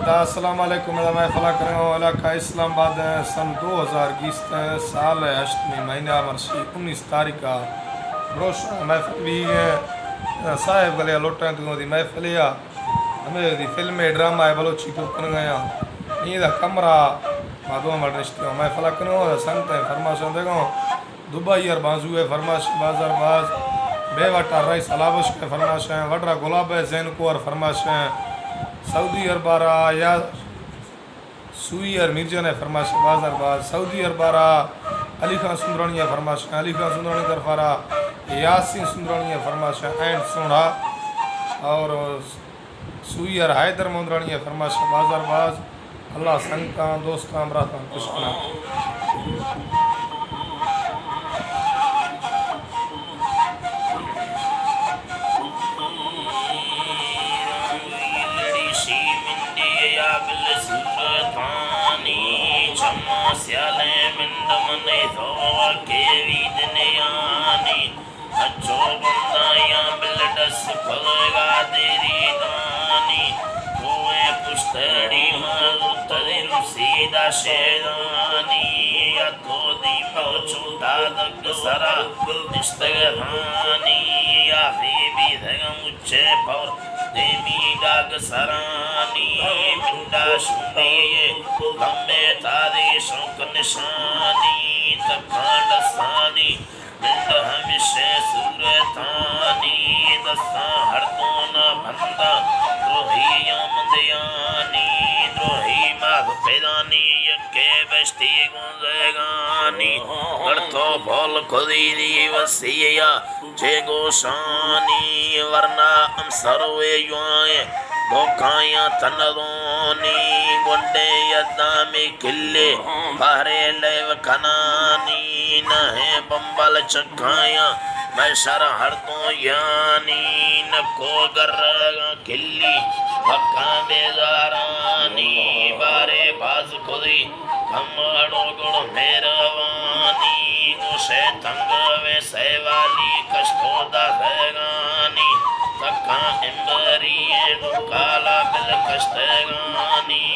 अस्सलाम वालेकुम। मैं फला करूँ इलाका इस्लामाबाद सन 2020 साल अष्टमी महीना मरसी 19 तारीख का बरोश महफिल भी साहेब गलिया लोटा दी महफिल या हमें दी फिल्म ड्रामा है बलोची तुर्कन गया नींद कमरा मादो मर रिश्ते मैं फला करूँ संत है फरमाश देखो दुबई और बाजू है फरमाश बाजार बाज बेवटा रई सलाबश के फरमाश हैं वड्रा गुलाब है जैन को और फरमाश हैं सऊदी अरबारा या सुई और मिर्जन है फरमाश बाजार बाज सऊदी अरबारा अली खान सुंदरानी है फरमाश अली खान सुंदरानी तरफारा यासिन सुंदरानी है फरमाश एंड सोना और सुई और हैदर मुंदरानी है फरमाश बाजार बाज अल्लाह संगता दोस्ता अमराता खुशना स्याले मिंड मने थो के वीदने यानी अच्छो बंदा या बिलडस फलगा तेरी दानी कोए पुस्तड़ी मारू तदिर सीधा शेदानी या तो दी पहुंचूटा दग सरा निस्तगधानी या भी धग मुझे पर देवी डाग सरानी मिंडा शुमिये लंबे तारे शौक निशानी तखांड सानी मिंड हमेशे सूरतानी दस्ता हर दोना बंदा द्रोही यमदयानी द्रोही माग पैदानी यके बस्ती गुंजगानी करतो बोल खुदी दी वसिया जे गोशानी वरना हम सरवे युआए बोखाया तनरोनी गुंडे यदा में किले बारे लेव खनानी न है बम्बल चखाया मैं शर हर तो यानी न को गर किल्ली हक्का बेजारानी बारे बाज खुदी कमड़ो गुण मेहरवानी उसे तंग वे सेवाली कष्टो दगानी तक्का इम्बरी काला बिल कष्टगानी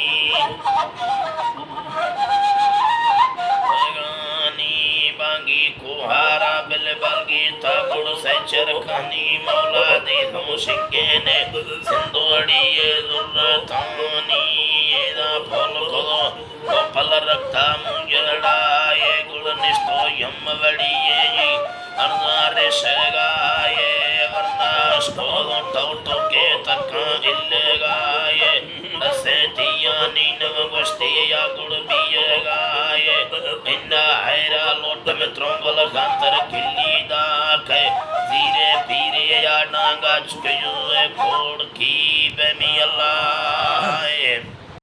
बांगी कुहारा बिल बलगी तबुड़ से चरखानी मौला दे दो शिक्के ने सिंदूरी ये जुर्रतानी ये ना फल करो वो फल रखता मुझड़ा ये गुड़ निष्ठो यम वड़ी ये अर्नारे शगाए वरना स्टोलो टोटो के तक्का इल्लेगाए नसे तियानी नव गोष्ठी या गुड़ बियगाए इन्ना हैरा लोट में त्रोंबल गांतर किल्ली दाखे जीरे पीरे या नांगा चुके कोड़ की बेमी अल्लाह